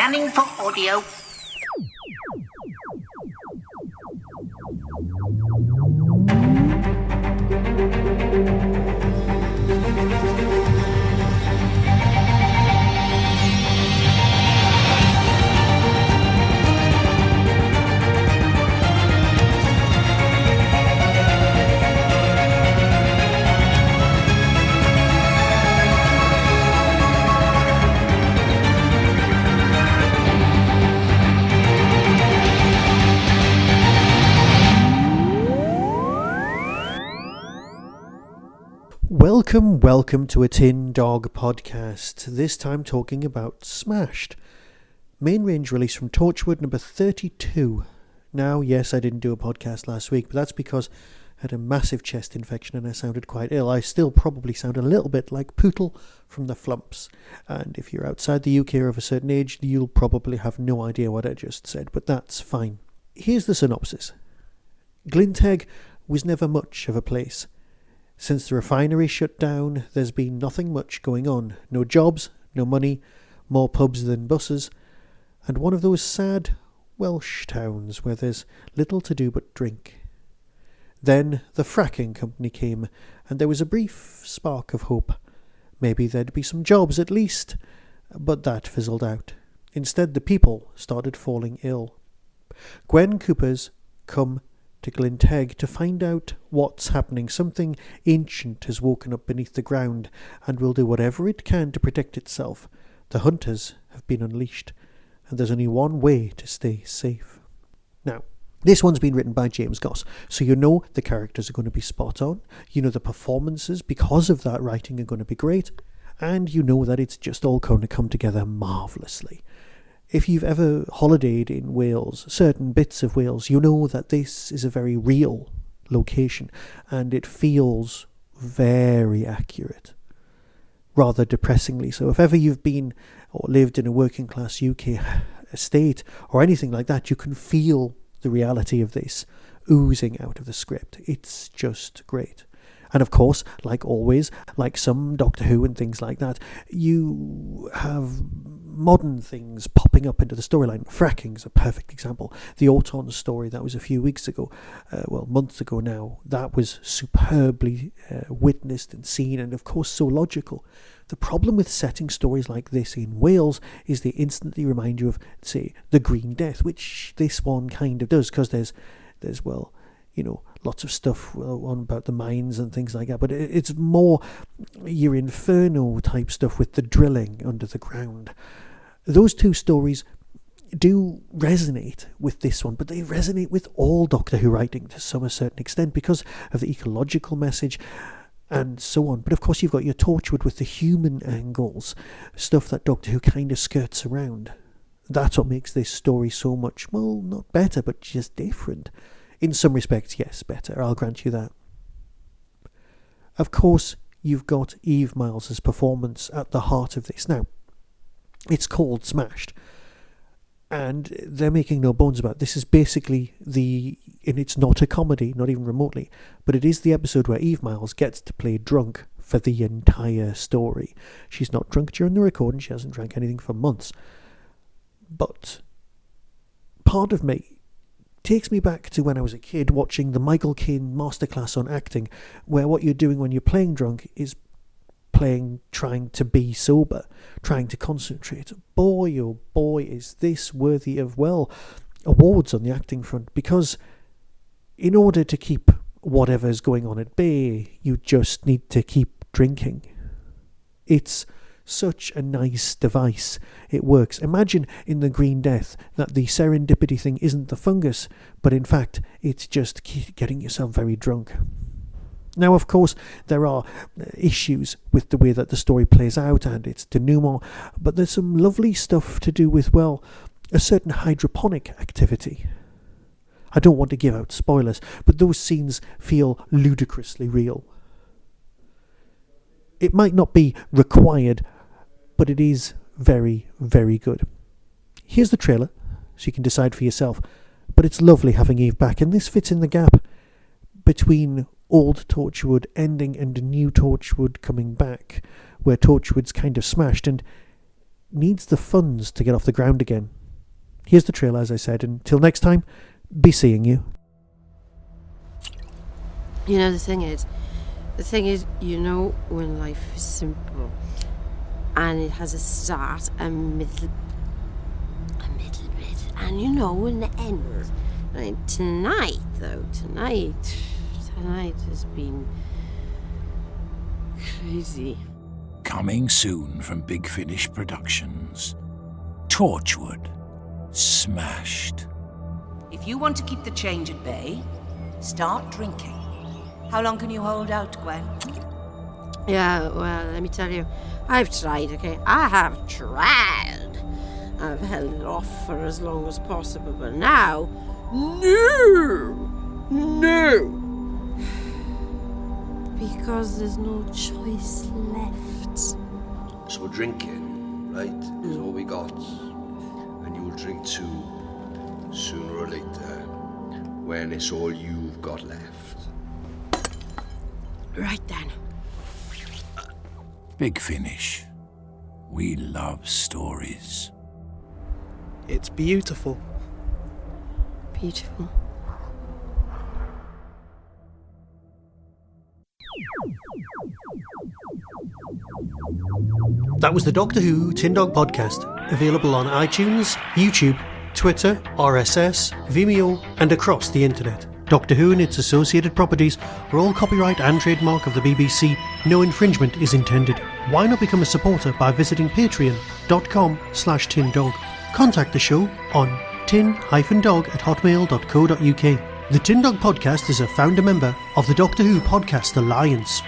Scanning for audio. Welcome to a Tin Dog podcast, this time talking about Smashed. Main range release from Torchwood number 32. Now, yes, I didn't do a podcast last week, but that's because I had a massive chest infection and I sounded quite ill. I still probably sound a little bit like Pootle from the Flumps, and if you're outside the UK or of a certain age, you'll probably have no idea what I just said, but that's fine. Here's the synopsis. Glynteg was never much of a place. Since the refinery shut down, there's been nothing much going on. No jobs, no money, more pubs than buses, and one of those sad Welsh towns where there's little to do but drink. Then the fracking company came, and there was a brief spark of hope. Maybe there'd be some jobs at least, but that fizzled out. Instead, the people started falling ill. Gwen Cooper's come to Glynteg to find out what's happening. Something ancient has woken up beneath the ground and will do whatever it can to protect itself. The hunters have been unleashed, and there's only one way to stay safe. Now, this one's been written by James Goss, so you know the characters are going to be spot on, you know the performances because of that writing are going to be great, and you know that it's just all going to come together marvellously. If you've ever holidayed in Wales, certain bits of Wales, you know that this is a very real location and it feels very accurate. Rather depressingly so. If ever you've been or lived in a working class UK estate or anything like that, you can feel the reality of this oozing out of the script. It's just great. And of course, like always, like some Doctor Who and things like that, you have modern things popping up into the storyline. Fracking's a perfect example. The Auton story that was a few weeks ago, months ago now, that was superbly witnessed and seen, and of course so logical. The problem with setting stories like this in Wales is they instantly remind you of, say, the Green Death, which this one kind of does, because there's lots of stuff on about the mines and things like that, but it's more your Inferno type stuff with the drilling under the ground. Those two stories do resonate with this one, but they resonate with all Doctor Who writing to some certain extent because of the ecological message and so on. But of course you've got your Torchwood with the human angles, stuff that Doctor Who kind of skirts around. That's what makes this story so much, well, not better, but just different. In some respects, yes, better, I'll grant you that. Of course, you've got Eve Miles's performance at the heart of this. Now, it's called Smashed, and they're making no bones about it. This is basically and it's not a comedy, not even remotely, but it is the episode where Eve Miles gets to play drunk for the entire story. She's not drunk during the recording, she hasn't drank anything for months, but part of me takes me back to when I was a kid watching the Michael Caine masterclass on acting, where what you're doing when you're playing drunk is trying to be sober, trying to concentrate. Boy, oh boy, is this worthy of, awards on the acting front, because in order to keep whatever's going on at bay, you just need to keep drinking. It's such a nice device. It works. Imagine in the Green Death that the serendipity thing isn't the fungus, but in fact it's just getting yourself very drunk. Now, of course, there are issues with the way that the story plays out and its denouement, but there's some lovely stuff to do with, a certain hydroponic activity. I don't want to give out spoilers, but those scenes feel ludicrously real. It might not be required, but it is very, very good. Here's the trailer, so you can decide for yourself. But it's lovely having Eve back, and this fits in the gap between old Torchwood ending and a new Torchwood coming back, where Torchwood's kind of smashed, and needs the funds to get off the ground again. Here's the trailer, as I said, and till next time, be seeing you. You know, the thing is, you know, when life is simple and it has a start, a middle bit, and you know, an end. Right, tonight has been crazy. Coming soon from Big Finish Productions. Torchwood Smashed. If you want to keep the change at bay, start drinking. How long can you hold out, Gwen? Yeah, well, let me tell you, I've tried, okay? I have tried. I've held it off for as long as possible, but now, no! Because there's no choice left. So drinking, right, is all we got. And you'll drink too, sooner or later, when it's all you've got left. Right then. Big Finish. We love stories. It's beautiful. Beautiful. That was the Doctor Who Tin Dog Podcast, available on iTunes, YouTube, Twitter, RSS, Vimeo, and across the internet. Doctor Who and its associated properties are all copyright and trademark of the BBC. No infringement is intended. Why not become a supporter by visiting patreon.com/tindog. Contact the show on tin-dog@hotmail.co.uk. The Tin Dog Podcast is a founder member of the Doctor Who Podcast Alliance.